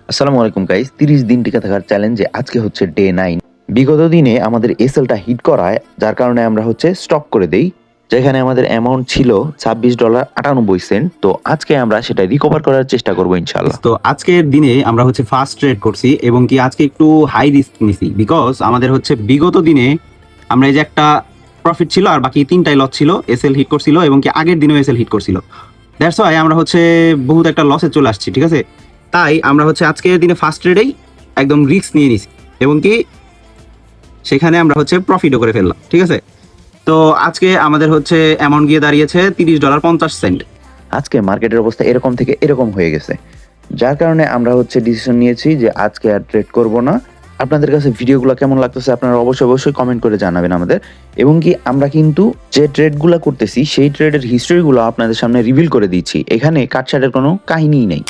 আসসালামু আলাইকুম গাইস, 30 দিন টিকে থাকার চ্যালেঞ্জে আজকে হচ্ছে ডে 9। বিগত দিনে আমাদের এসএলটা হিট করায়, যার কারণে আমরা হচ্ছে স্টপ করে দেই, যেখানে আমাদের অ্যামাউন্ট ছিল $26.98। তো আজকে আমরা সেটা রিকভার করার চেষ্টা করবো ইনশাআল্লাহ। তো আজকের দিনে আমরা হচ্ছে ফার্স্ট ট্রেড করছি এবং কি আজকে একটু হাই রিস্ক নিছি, বিকজ আমাদের হচ্ছে বিগত দিনে আমরা এই যে একটা প্রফিট ছিল আর বাকি তিনটাই লস ছিল, এসএল হিট করছিল এবং কি আগের দিনেও এসএল হিট করছিল। দ্যাটস ওয়াই আমরা হচ্ছে বহুত একটা লসে চলে আসছি, ঠিক আছে। তাই আমরা হচ্ছে আজকের দিনে ফার্স্ট ট্রেডেই একদম রিস্ক নিয়ে নিছি এবং কি সেখানে আমরা হচ্ছে প্রফিটও করে ফেললাম, ঠিক আছে। তো আজকে আমাদের হচ্ছে অ্যামাউন্ট গিয়ে দাঁড়িয়েছে $30.50। আজকে মার্কেটের অবস্থা এরকম থেকে এরকম হয়ে গেছে, যার কারণে আমরা হচ্ছে ডিসিশন নিয়েছি যে আজকে আর ট্রেড করব না। আপনাদের কাছে ভিডিওগুলো কেমন লাগতেছে আপনারা অবশ্যই কমেন্ট করে জানাবেন আমাদের। এবং কি আমরা কিন্তু যে ট্রেডগুলো করতেছি সেই ট্রেডের হিস্ট্রিগুলো আপনাদের সামনে রিভিল করে দিচ্ছি, এখানে কাটছাটের কোনো কাহিনীই নেই।